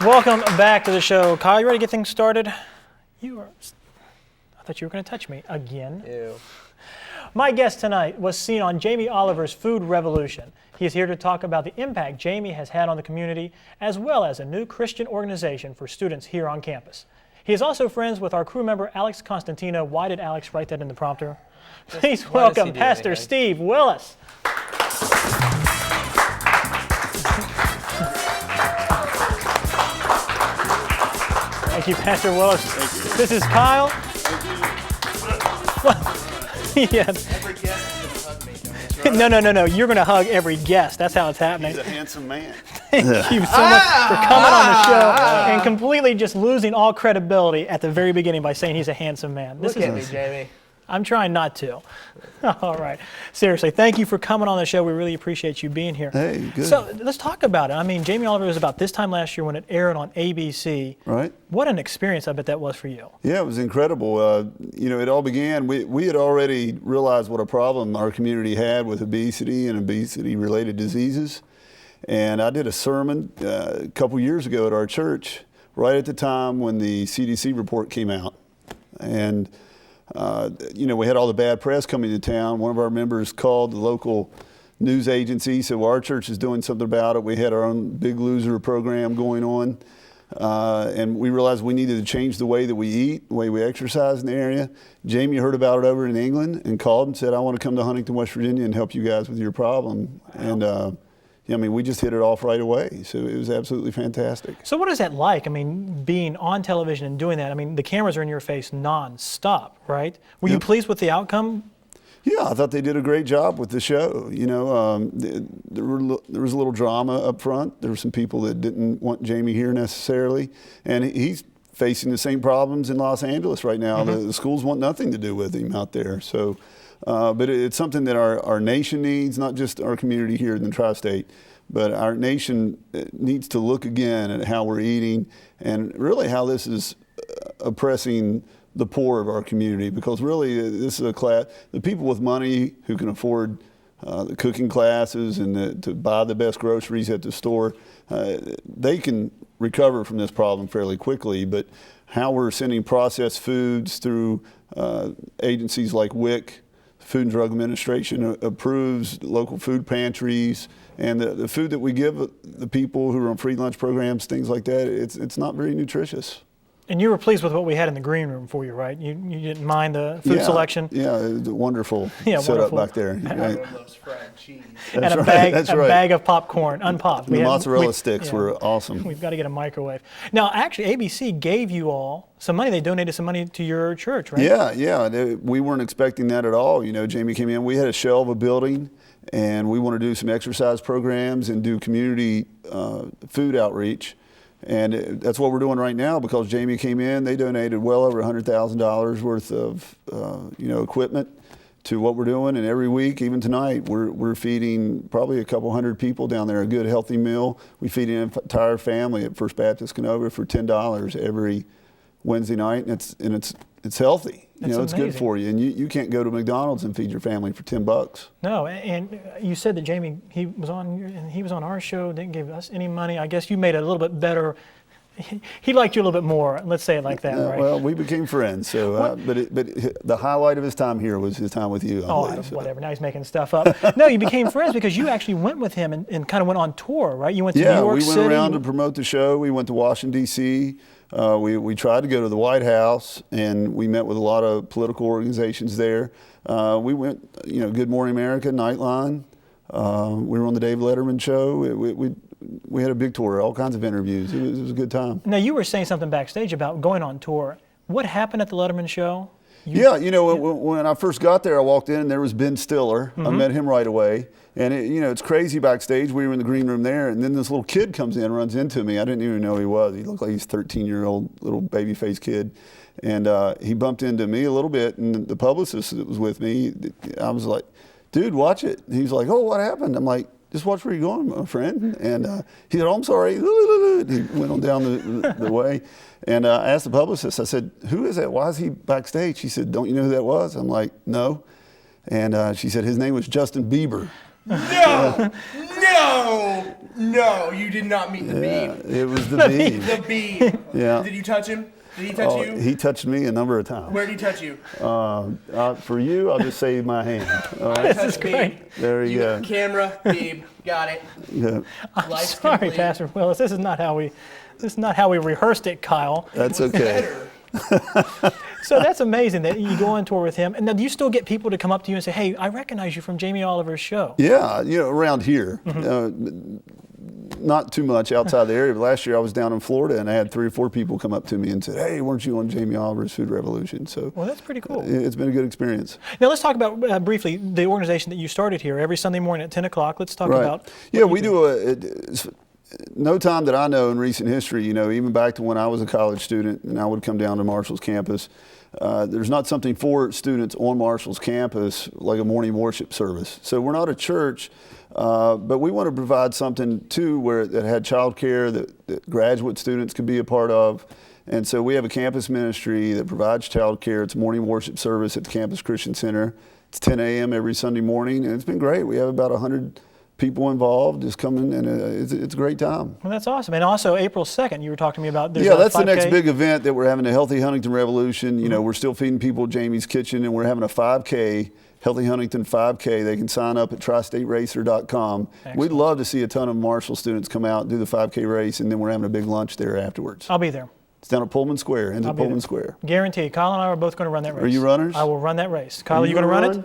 Welcome back to the show. Kyle, you ready to get things started? I thought you were going to touch me again. Ew. My guest tonight was seen on Jamie Oliver's Food Revolution. He is here to talk about the impact Jamie has had on the community, as well as a new Christian organization for students here on campus. He is also friends with our crew member, Alex Constantino. Why did Alex write that in the prompter? Please welcome Pastor Steve Willis. Thank you, Pastor Willis. Thank you. This is Kyle. Thank you. Yeah. Every guest is going to hug me. No. You're going to hug every guest. That's how it's happening. He's a handsome man. Thank you so much for coming on the show and completely just losing all credibility at the very beginning by saying he's a handsome man. Look at me, Jamie. I'm trying not to. All right. Seriously, thank you for coming on the show. We really appreciate you being here. Hey, good. So let's talk about it. I mean, Jamie Oliver was about this time last year when it aired on ABC. Right. What an experience I bet that was for you. Yeah, it was incredible. It all began, we had already realized what a problem our community had with obesity and obesity-related diseases. And I did a sermon a couple years ago at our church, right at the time when the CDC report came out. And we had all the bad press coming to town. One of our members called the local news agency, said, well, our church is doing something about it. We had our own Big Loser program going on. And we realized we needed to change the way that we eat, the way we exercise in the area. Jamie heard about it over in England and called and said, I want to come to Huntington, West Virginia and help you guys with your problem. Wow. And we just hit it off right away. So it was absolutely fantastic. So what is that like? I mean, being on television and doing that, I mean, the cameras are in your face nonstop, right? Were you pleased with the outcome? Yeah, I thought they did a great job with the show. There was a little drama up front. There were some people that didn't want Jamie here necessarily. And he's facing the same problems in Los Angeles right now. Mm-hmm. The schools want nothing to do with him out there. So. But it's something that our nation needs, not just our community here in the tri-state, but our nation needs to look again at how we're eating and really how this is oppressing the poor of our community. Because really, this is a class, the people with money who can afford the cooking classes and to buy the best groceries at the store, they can recover from this problem fairly quickly. But how we're sending processed foods through agencies like WIC, Food and Drug Administration approves local food pantries, and the food that we give the people who are on free lunch programs, things like that, it's not very nutritious. And you were pleased with what we had in the green room for you, right? You didn't mind the food selection? Yeah, it was wonderful setup back there. Right. Fried cheese. And a bag of popcorn, unpopped. The mozzarella sticks were awesome. We've got to get a microwave. Now, actually, ABC gave you all some money. They donated some money to your church, right? Yeah. We weren't expecting that at all. Jamie came in. We had a shell of a building, and we want to do some exercise programs and do community food outreach. And that's what we're doing right now because Jamie came in. They donated well over $100,000 worth of equipment to what we're doing. And every week, even tonight, we're feeding probably a couple hundred people down there a good healthy meal. We feed an entire family at First Baptist Canova for $10 every Wednesday night, and it's healthy. It's good for you. And you can't go to McDonald's and feed your family for $10. No, and you said that Jamie, he was on our show, didn't give us any money. I guess you made it a little bit better. He liked you a little bit more. Let's say it like that, right? Well, we became friends. So, but the highlight of his time here was his time with you. Whatever. Now he's making stuff up. No, you became friends because you actually went with him and kind of went on tour, right? You went to New York City. Yeah, we went around to promote the show. We went to Washington, D.C. We tried to go to the White House, and we met with a lot of political organizations there. We went, Good Morning America, Nightline. We were on the Dave Letterman show. We had a big tour, all kinds of interviews. It was a good time. Now, you were saying something backstage about going on tour. What happened at the Letterman show? When I first got there, I walked in and there was Ben Stiller. Mm-hmm. I met him right away. And it's crazy backstage. We were in the green room there, and then this little kid comes in, runs into me. I didn't even know who he was. He looked like he's a 13-year-old little baby-faced kid. And he bumped into me a little bit, and the publicist that was with me, I was like, dude, watch it. And he's like, oh, what happened? I'm like, just watch where you're going, my friend. And he said, oh, I'm sorry. He went on down the way. And I asked the publicist, I said, who is that? Why is he backstage? She said, don't you know who that was? I'm like, no. And she said, his name was Justin Bieber. No! No, you did not meet the Beeb. It was the Beeb. The Beeb. Yeah. Did you touch him? Did he touch you? He touched me a number of times. Where did he touch you? For you, I'll just say my hand. All right. This is great. There you go. Camera, Beeb. Got it. Yeah. Life's Sorry, complete. Pastor Willis. This is not how we rehearsed it, Kyle. That's okay. Better. So that's amazing that you go on tour with him. And now do you still get people to come up to you and say, hey, I recognize you from Jamie Oliver's show? Yeah, around here. Not too much outside the area, but last year I was down in Florida and I had 3 or 4 people come up to me and said, hey, weren't you on Jamie Oliver's Food Revolution? So Well, that's pretty cool. it's been a good experience. Now let's talk about briefly the organization that you started here every Sunday morning at 10 o'clock. Let's talk about Yeah, we do no time that I know in recent history, even back to when I was a college student and I would come down to Marshall's campus, there's not something for students on Marshall's campus like a morning worship service. So we're not a church, but we want to provide something too that had childcare that graduate students could be a part of. And so we have a campus ministry that provides childcare. It's a morning worship service at the Campus Christian Center. It's 10 a.m. every Sunday morning, and it's been great. We have about 100 people involved just coming, and it's a great time. Well, that's awesome. And also April 2nd, you were talking to me about. Yeah, that's the next big event that we're having, the Healthy Huntington Revolution. We're still feeding people at Jamie's Kitchen, and we're having a 5K, Healthy Huntington 5K. They can sign up at tristateracer.com. We'd love to see a ton of Marshall students come out and do the 5K race, and then we're having a big lunch there afterwards. I'll be there. It's down at Pullman Square, ends at Pullman Square. Guaranteed. Kyle and I are both going to run that race. Are you runners? I will run that race. Kyle, are you going to run it?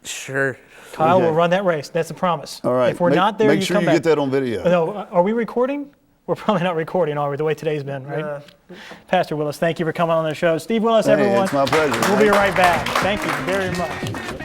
Sure. Kyle will run that race. That's a promise. All right. If we're not there, make you sure come you back. get that on video. No, are we recording? We're probably not recording, are we, the way today's been, right? Pastor Willis, thank you for coming on the show. Steve Willis, everyone. It's my pleasure. We'll be right back. Thank you very much.